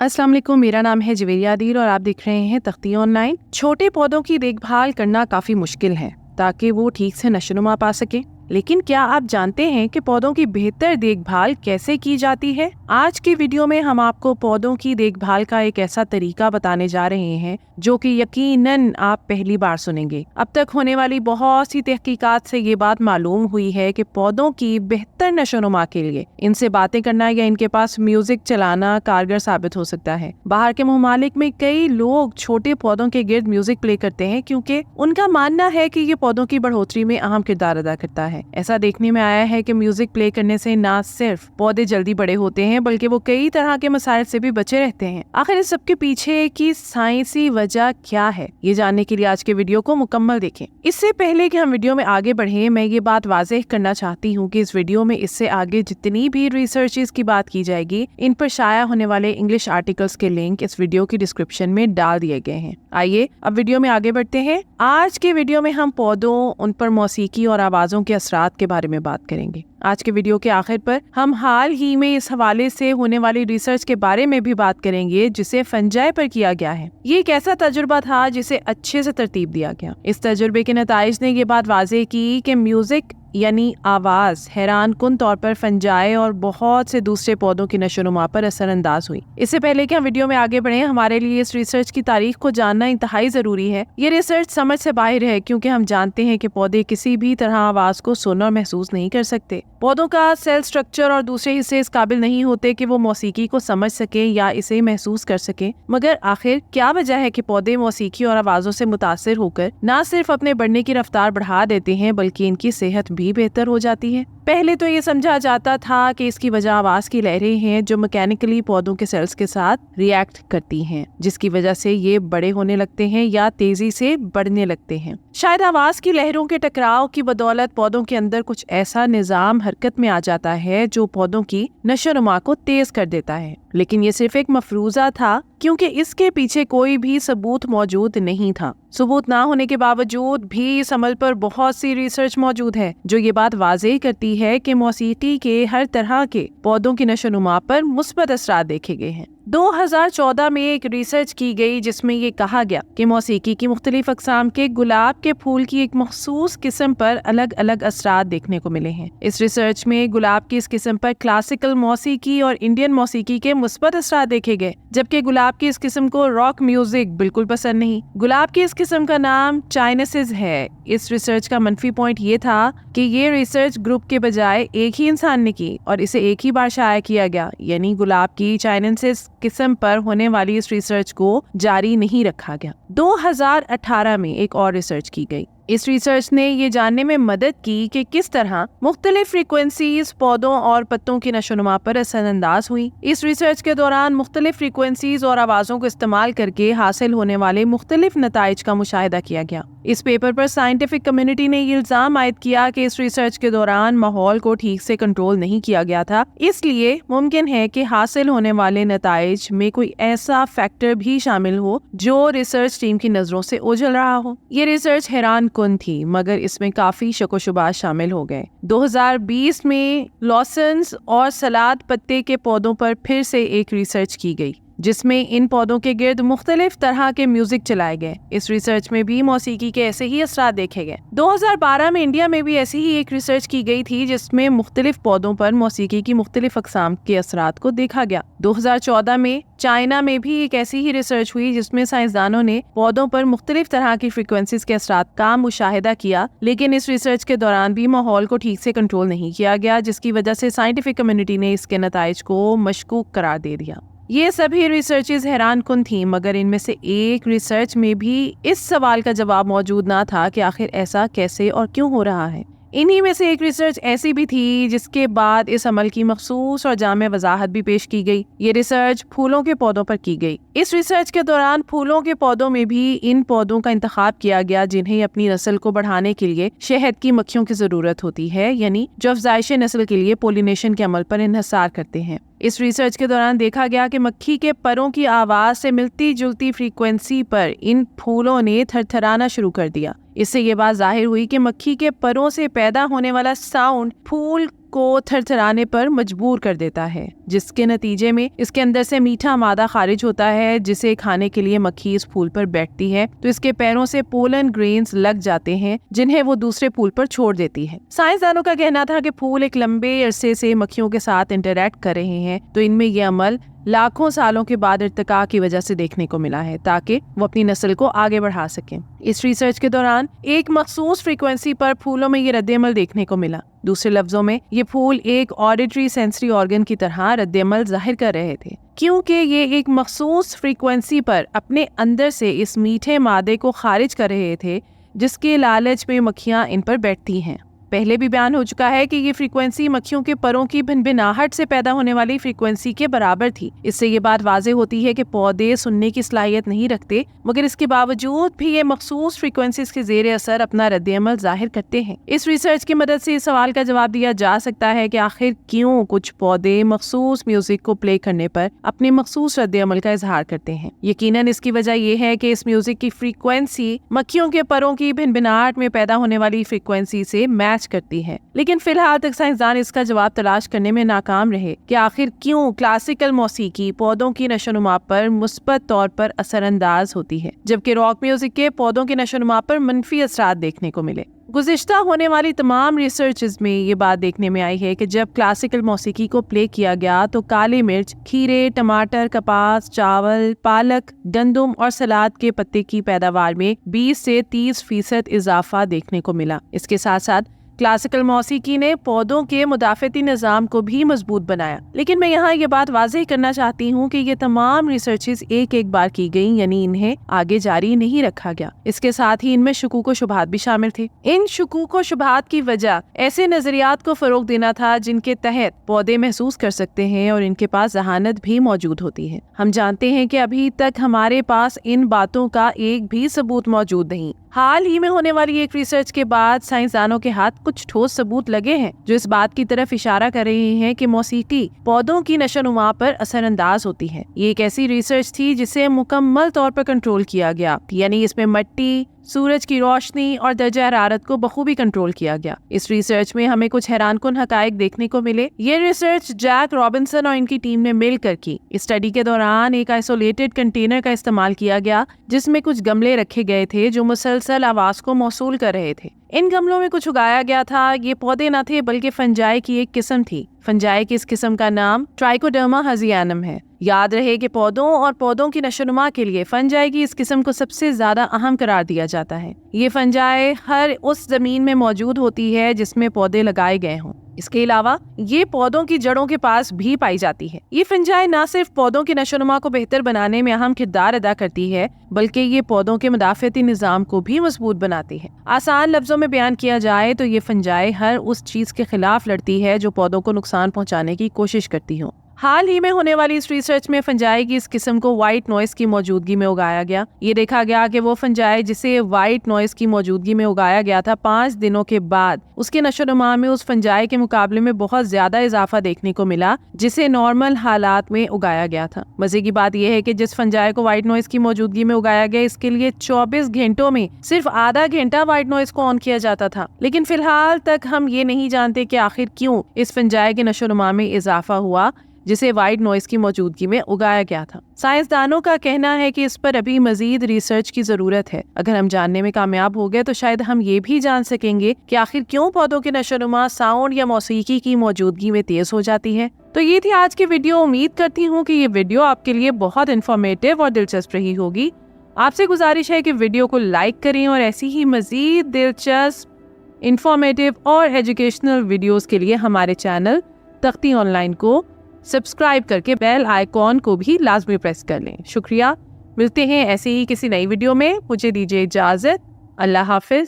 अस्सलाम वालेकुम, मेरा नाम है जवेरिया आदिल और आप देख रहे हैं तख्ती ऑनलाइन। छोटे पौधों की देखभाल करना काफ़ी मुश्किल है ताकि वो ठीक से नशोनुमा पा सके, लेकिन क्या आप जानते हैं कि पौधों की बेहतर देखभाल कैसे की जाती है? आज की वीडियो में हम आपको पौधों की देखभाल का एक ऐसा तरीका बताने जा रहे हैं जो कि यकीनन आप पहली बार सुनेंगे। अब तक होने वाली बहुत सी तहकीकात से ये बात मालूम हुई है कि पौधों की बेहतर नशोनुमा के लिए इनसे बातें करना या इनके पास म्यूजिक चलाना कारगर साबित हो सकता है। बाहर के ममालिक में कई लोग छोटे पौधों के गिर्द म्यूजिक प्ले करते हैं क्योंकि उनका मानना है कि ये पौधों की बढ़ोतरी में अहम किरदार अदा करता है। ऐसा देखने में आया है कि म्यूजिक प्ले करने से न सिर्फ पौधे जल्दी बड़े होते हैं बल्कि वो कई तरह के मसाइल से भी बचे रहते हैं। आखिर इस सबके पीछे की साइंसी वजह क्या है, ये जानने के लिए आज के वीडियो को मुकम्मल देखें। इससे पहले कि हम वीडियो में आगे बढ़ें, मैं ये बात वाज़ेह करना चाहती हूँ कि इस वीडियो में इससे आगे जितनी भी रिसर्चेस की बात की जाएगी, इन पर शाया होने वाले इंग्लिश आर्टिकल्स के लिंक इस वीडियो की डिस्क्रिप्शन में डाल दिए गए हैं। आइए अब वीडियो में आगे बढ़ते हैं। आज के वीडियो में हम पौधों, उन पर मौसीकी और आवाजों के असरात के बारे में बात करेंगे। आज के वीडियो के आखिर पर हम हाल ही में इस हवाले से होने वाली रिसर्च के बारे में भी बात करेंगे जिसे फंजाई पर किया गया है। ये एक ऐसा तजुर्बा था जिसे अच्छे से तरतीब दिया गया। इस तजुर्बे के नताइज ने ये बात वाज़ेह की कि म्यूजिक यानी आवाज हैरान कुन तौर पर फंजाई और बहुत से दूसरे पौधों की नशोनुमा पर असरअंदाज हुई। इससे पहले कि हम वीडियो में आगे बढ़ें, हमारे लिए इस रिसर्च की तारीख को जानना इंतहाई जरूरी है। ये रिसर्च समझ से बाहर है क्योंकि हम जानते हैं कि पौधे किसी भी तरह आवाज को सुन और महसूस नहीं कर सकते। पौधों का सेल स्ट्रक्चर और दूसरे हिस्से इस काबिल नहीं होते कि वो मौसीकी को समझ सके या इसे महसूस कर सके। मगर आखिर क्या वजह है कि पौधे मौसीकी और आवाजों से मुतासिर होकर न सिर्फ अपने बढ़ने की रफ्तार बढ़ा देते हैं बल्कि इनकी सेहत भी बेहतर हो जाती है? पहले तो ये समझा जाता था कि इसकी वजह आवाज की लहरें हैं जो मैकेनिकली पौधों के सेल्स के साथ रिएक्ट करती हैं, जिसकी वजह से ये बड़े होने लगते हैं या तेजी से बढ़ने लगते हैं। शायद आवाज की लहरों के टकराव की बदौलत पौधों के अंदर कुछ ऐसा निजाम हरकत में आ जाता है जो पौधों की नशोनुमा को तेज कर देता है। लेकिन ये सिर्फ एक मफरूजा था क्योंकि इसके पीछे कोई भी सबूत मौजूद नहीं था। सबूत ना होने के बावजूद भी इस अमल पर बहुत सी रिसर्च मौजूद है जो ये बात वाज़ेह करती है कि मौसीकी के हर तरह के पौधों की नशोनुमा पर मुस्बत असरात देखे गए हैं। 2014 में एक रिसर्च की गई जिसमें ये कहा गया कि मौसीकी की मुख्तलिफ अक़साम के गुलाब के फूल की एक मखसूस किस्म पर अलग अलग असरात देखने को मिले हैं। इस रिसर्च में गुलाब की इस किस्म पर क्लासिकल मौसीकी और इंडियन मौसीकी के मुस्बत असरात देखे गए, जबकि गुलाब की इस किस्म को रॉक म्यूजिक बिल्कुल पसंद नहीं। गुलाब की इस किस्म का नाम चाइनेसिस है। इस रिसर्च का मनफी पॉइंट ये था कि ये रिसर्च ग्रुप के बजाय एक ही इंसान ने की और इसे एक ही बार शाया किया गया, यानी गुलाब की चाइनेसिस किस्म पर होने वाली इस रिसर्च को जारी नहीं रखा गया। 2018 में एक और रिसर्च की गई। इस रिसर्च ने ये जानने में मदद की कि किस तरह मुख्तलिफ फ्रीक्वेंसीज पौधों और पत्तों की नशोनुमा पर असरअंदाज हुई। इस रिसर्च के दौरान मुख्तलिफ फ्रीक्वेंसीज और आवाजों को इस्तेमाल करके हासिल होने वाले मुख्तलिफ नताइज का मुशाहिदा किया गया। इस पेपर पर साइंटिफिक कम्युनिटी ने ये इल्जाम आयद किया कि इस रिसर्च के दौरान माहौल को ठीक से कंट्रोल नहीं किया गया था, इसलिए मुमकिन है कि हासिल होने वाले नताइज में कोई ऐसा फैक्टर भी शामिल हो जो रिसर्च टीम की नजरों से ओझल रहा हो। ये रिसर्च हैरान कुन थी मगर इसमें काफी शक व शुबात शामिल हो गए। 2020 में लॉसन्स और सलाद पत्ते के पौधों पर फिर से एक रिसर्च की गई जिसमें इन पौधों के गिर्द मुख्तलिफ तरह के म्यूजिक चलाए गए। इस रिसर्च में भी मौसीकी के ऐसे ही असरात देखे गए। 2012 में इंडिया में भी ऐसी ही एक रिसर्च की गई थी जिसमें मुख्तलिफ पौधों पर मौसीकी की मुख्तलिफ अक़साम के असरात को देखा गया। 2014 में चाइना में भी एक ऐसी ही रिसर्च हुई जिसमें साइंसदानों ने पौधों पर मुख्तलिफ तरह की फ्रीक्वेंसीज के असरात का मुशाहिदा किया, लेकिन इस रिसर्च के दौरान भी माहौल को ठीक से कंट्रोल नहीं किया गया, जिसकी वजह से साइंटिफिक कम्युनिटी ने इसके नताइज को मशकूक करार दे दिया। ये सभी रिसर्चेस हैरान कुन थी मगर इनमें से एक रिसर्च में भी इस सवाल का जवाब मौजूद ना था कि आखिर ऐसा कैसे और क्यों हो रहा है। इन्हीं में से एक रिसर्च ऐसी भी थी जिसके बाद इस अमल की मखसूस और जामे वजाहत भी पेश की गई। ये रिसर्च फूलों के पौधों पर की गई। इस रिसर्च के दौरान फूलों के पौधों में भी इन पौधों का इंतखाब किया गया जिन्हें अपनी नस्ल को बढ़ाने के लिए शहद की मक्खियों की जरूरत होती है, यानी जो अफजाइश नस्ल के लिए पोलिनेशन के अमल पर इन्हिसार करते हैं। इस रिसर्च के दौरान देखा गया कि मक्खी के परों की आवाज से मिलती जुलती फ्रीक्वेंसी पर इन फूलों ने थरथराना शुरू कर दिया। इससे ये बात जाहिर हुई कि मक्खी के परों से पैदा होने वाला साउंड फूल को थरथराने पर मजबूर कर देता है, जिसके नतीजे में इसके अंदर से मीठा मादा खारिज होता है, जिसे खाने के लिए मक्खी इस फूल पर बैठती है तो इसके पैरों से पोलन ग्रेन्स लग जाते हैं, जिन्हें वो दूसरे फूल पर छोड़ देती है। साइंसदानों का कहना था कि फूल एक लंबे अरसे से मक्खियों के साथ इंटरैक्ट कर रहे हैं, तो इनमें ये अमल लाखों सालों के बाद इर्तिका की वजह से देखने को मिला है, ताकि वो अपनी नस्ल को आगे बढ़ा सकें। इस रिसर्च के दौरान एक मखसूस फ्रीक्वेंसी पर फूलों में ये रद्देअमल देखने को मिला। दूसरे लफ्जों में ये फूल एक ऑडिटरी सेंसरी ऑर्गन की तरह रद्देअमल जाहिर कर रहे थे, क्योंकि ये एक मखसूस फ्रीक्वेंसी पर अपने अंदर से इस मीठे मादे को खारिज कर रहे थे, जिसके लालच में मक्खियां इन पर बैठती हैं। पहले भी बयान हो चुका है कि ये फ्रीक्वेंसी मक्खियों के परों की भिनभिनाहट से पैदा होने वाली फ्रीक्वेंसी के बराबर थी। इससे ये बात वाज़े होती है कि पौधे सुनने की सलाहियत नहीं रखते, मगर इसके बावजूद भी ये मखसूस फ्रीक्वेंसीज के ज़ेरे असर अपना रद्देअमल जाहिर करते हैं। इस रिसर्च की मदद से इस सवाल का जवाब दिया जा सकता है कि आखिर क्यों कुछ पौधे मखसूस म्यूजिक को प्ले करने पर अपने मखसूस रद्देअमल का इजहार करते हैं। यकीनन इसकी वजह यह है कि इस म्यूजिक की फ्रीक्वेंसी मक्खियों के परों की भिनभिनाहट में पैदा होने वाली फ्रीक्वेंसी से मैच करती है। लेकिन फिलहाल तक साइंसदान इसका जवाब तलाश करने में नाकाम रहे कि आखिर क्यों क्लासिकल मौसीकी पौधों की नशोनुमा पर मुस्बत तौर पर असरअंदाज होती है, जबकि रॉक म्यूजिक के पौधों की नशोनुमा पर मनफी असरात देखने को मिले। गुज़िश्ता होने वाली तमाम रिसर्चेस में ये बात देखने में आई है कि जब क्लासिकल मौसीकी को प्ले किया गया तो काली मिर्च, खीरे, टमाटर, कपास, चावल, पालक, गंदम और सलाद के पत्ते की पैदावार में 20 से 30% इजाफा देखने को मिला। इसके साथ साथ क्लासिकल मौसीकी ने पौधों के मुदाफ़ती निज़ाम को भी मजबूत बनाया। लेकिन मैं यहाँ ये बात वाज़ेह करना चाहती हूँ कि ये तमाम रिसर्चेस एक बार की गई, यानी इन्हें आगे जारी नहीं रखा गया। इसके साथ ही इनमें शुकूक व शुबहात भी शामिल थे। इन शुकूक व शुबहात की वजह ऐसे नजरियात को फरोग देना था जिनके तहत पौधे महसूस कर सकते हैं और इनके पास जहानत भी मौजूद होती है। हम जानते हैं कि अभी तक हमारे पास इन बातों का एक भी सबूत मौजूद नहीं। हाल ही में होने वाली एक रिसर्च के बाद साइंसदानों के हाथ कुछ ठोस सबूत लगे हैं जो इस बात की तरफ इशारा कर रहे हैं कि मौसीकी पौधों की नशोनुमा पर असरअंदाज होती है। ये एक ऐसी रिसर्च थी जिसे मुकम्मल तौर पर कंट्रोल किया गया, यानी इसमें मिट्टी, सूरज की रोशनी और दर्जा हरारत को बखूबी कंट्रोल किया गया। इस रिसर्च में हमें कुछ हैरानकुन हकायक देखने को मिले। ये रिसर्च जैक रॉबिन्सन और इनकी टीम ने मिलकर की। इस स्टडी के दौरान एक आइसोलेटेड कंटेनर का इस्तेमाल किया गया जिसमें कुछ गमले रखे गए थे जो मुसलसल आवाज को मौसूल कर रहे थे। इन गमलों में कुछ उगाया गया था। ये पौधे न थे बल्कि फंजाई की एक किस्म थी। फंजाई की इस किस्म का नाम ट्राइकोडर्मा हजियानम है। याद रहे कि पौधों और पौधों की नशोनुमा के लिए फंजाई की इस किस्म को सबसे ज्यादा अहम करार दिया जाता है। ये फंजाई हर उस जमीन में मौजूद होती है जिसमें पौधे लगाए गए हों। इसके अलावा ये पौधों की जड़ों के पास भी पाई जाती है। ये फंजाई न सिर्फ पौधों की नशोनुमा को बेहतर बनाने में अहम किरदार अदा करती है, बल्कि ये पौधों के मुदाफ़ती निज़ाम को भी मजबूत बनाती है। आसान लफ्जों में बयान किया जाए तो ये फंजाई हर उस चीज के खिलाफ लड़ती है जो पौधों को नुकसान पहुंचाने की कोशिश करती हो। हाल ही में होने वाली इस रिसर्च में फंजाई की इस किस्म को व्हाइट नॉइस की मौजूदगी में उगाया गया। ये देखा गया कि वो फंजाई जिसे व्हाइट नॉइस की मौजूदगी में उगाया गया था, 5 दिनों के बाद उसके नशोनुमा में उस फंजाई के मुकाबले में बहुत ज्यादा इजाफा देखने को मिला जिसे नॉर्मल हालात में उगाया गया था। मजे की बात यह है कि जिस फंजाई को व्हाइट नॉइस की मौजूदगी में उगाया गया, इसके लिए 24 घंटों में सिर्फ आधा घंटा व्हाइट नॉइस को ऑन किया जाता था। लेकिन फिलहाल तक हम ये नहीं जानते कि आखिर क्यों इस फंजाई के नशोनुमा में इजाफा हुआ जिसे व्हाइट नॉइस की मौजूदगी में उगाया गया था। साइंसदानों का कहना है कि इस पर अभी मजीद रिसर्च की जरूरत है। अगर हम जानने में कामयाब हो गए तो शायद हम ये भी जान सकेंगे कि आखिर क्यों पौधों के नशोनुमा साउंड या मौसीकी की मौजूदगी में तेज हो जाती है। तो ये थी आज की वीडियो। उम्मीद करती हूँ कि ये वीडियो आपके लिए बहुत इंफॉर्मेटिव और दिलचस्प रही होगी। आपसे गुजारिश है कि वीडियो को लाइक करें और ऐसी ही मजीद दिलचस्प, इंफॉर्मेटिव और एजुकेशनल वीडियोस के लिए हमारे चैनल तख्ती ऑनलाइन को सब्सक्राइब करके बेल आइकॉन को भी लाजमी प्रेस कर लें। शुक्रिया। मिलते हैं ऐसे ही किसी नई वीडियो में। मुझे दीजिए इजाजत। अल्लाह हाफिज।